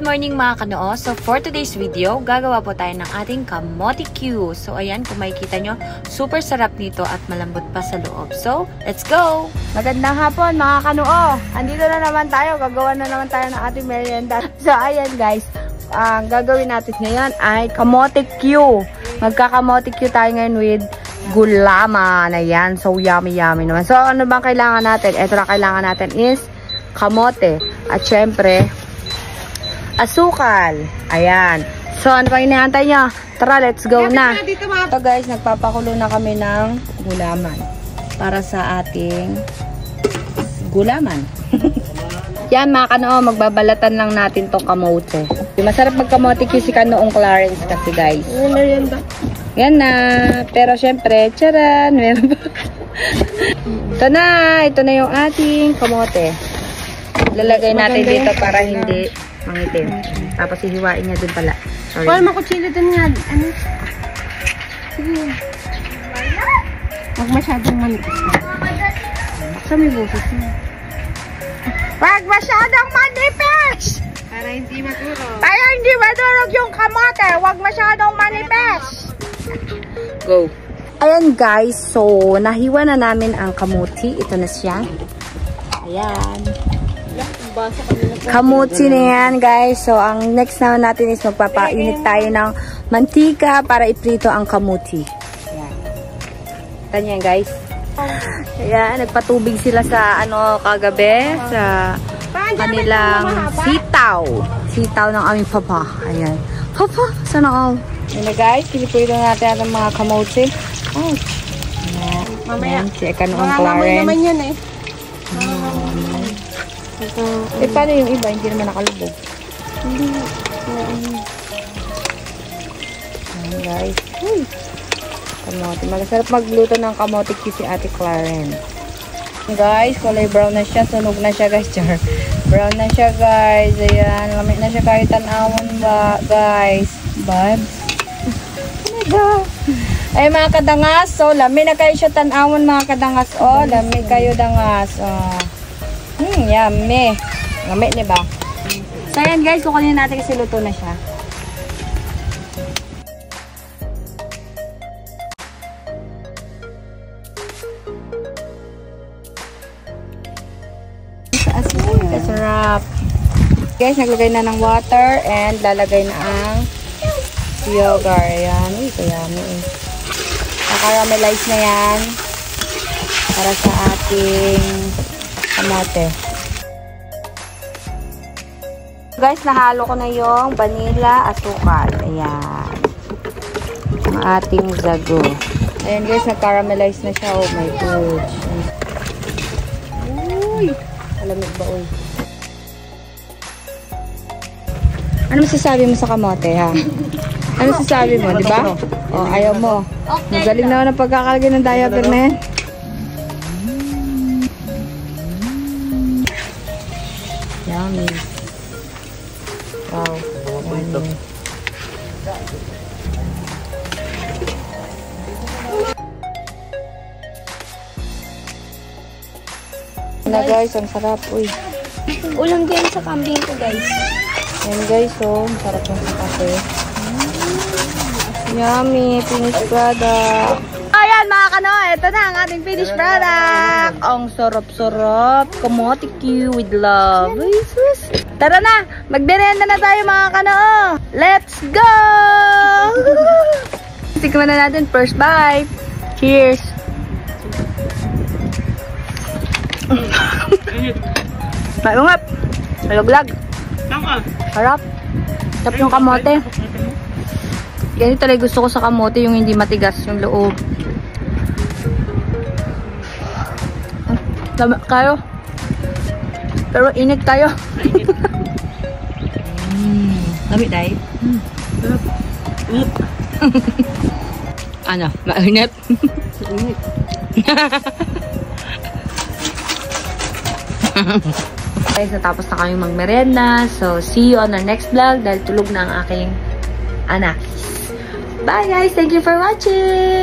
morning mga kanoo. So for today's video, gagawa po tayo ng ating kamote Q. So ayan, kung makikita nyo, super sarap nito at malambot pa sa loob. So, let's go! Magandang hapon mga kanoo. Andito na naman tayo, gagawa na naman tayo ng ating merienda. So ayan guys, ang gagawin natin ngayon ay kamote Q. Magkakamote Q tayo ngayon with gulaman. Ayan, so yummy naman. So ano bang kailangan natin? Ito na kailangan natin is kamote. At syempre, asukal. Ayan. So, ano pa inaantay nyo? Tara, let's go na. So guys, nagpapakulo na kami ng gulaman para sa ating gulaman. Yan mga kanoo, magbabalatan lang natin tong kamote. Masarap magkamote kasi kanoong Clarence kasi guys. Yan na. Pero syempre, charan. Meron pa. Ito na yung ating kamote. Lalagay natin dito para hindi mangitim. Tapos hihiwain niya din pala. Sorry. Wala makutsilo din nga. Ano? Sige. Huwag masyadong manipis. Sa may busis niya. Huwag masyadong manipis! Para hindi matulog. Para hindi matulog yung kamote. Huwag masyadong manipis! Go. Ayan guys. So, nahiwa na namin ang kamote. Ito na siya. Ayan. Kamote na yan guys. So ang next na natin is magpapainit tayo ng mantika para iprito ang kamote. Ayan. Ito yan guys. Ayan, nagpatubig sila sa ano kagabi sa kanilang sitaw. Sitaw ng aming papa. Ayan. Papa, sana all. Ayan na guys, piniprito natin ang mga kamote. Oh. Ayan. Mamaya. Check ka noong Clarence. Naman yan eh. Paano yung iba? Hindi naman nakalubog. Hindi. Ayan guys. Uy. Kamote. Masarap magluto ng kamote si Ate Clarence. Guys, kulay brown na siya. Sunog na siya guys. Char. Brown na siya guys. Ayan. Lamig na siya kahit tanawon ba guys. Babs. Ay mga kadangas. So, lamig na kayo siya tanawon mga kadangas. Oh, lamig kayo dangas. Oh. Yummy. Lamig niya ba? So, ayan guys. Kukunin natin kasi luto na siya. Sarap. Guys, naglagay na ng water and lalagay na ang yogurt. Ayan. Uy, kayami eh. Nakaramelize na yan para sa ating kamote. Guys, nahalo ko na yung vanilla, asukal. Ayan. Ang ating zago. Ayan guys, nag-caramelize na siya. Oh my gosh. Uy! Alamig ba, uy? Ano masasabi mo sa kamote, ha? Ano masasabi mo, di ba? Oh, ayaw mo. Magaling na ako ng pagkakalagay ng diaper na yan. Yummy. Wow. Na guys, ang sarap. Uy. Ulam din sa kambing ko guys. Yan guys, oh. Sarap yung kape. Yummy. Finished product. Ayan mga kano, ito na ang ating finished product. Ang sarap-sarap. Kamote Q with love. Ay, sus. Tara na, magmerenda na tayo mga kano. Let's go! Tikman na natin first bite. Cheers! Maungap. Malaglag. Harap. Sarap yung kamote. Ganito talaga gusto ko sa kamote, yung hindi matigas yung loob. Lama kayo. Pero init tayo. Lamig tayo. Ano? Mainit? Init. Guys, natapos na kami magmerenda. So, see you on our next vlog dahil tulog na ang aking anak. Bye guys! Thank you for watching!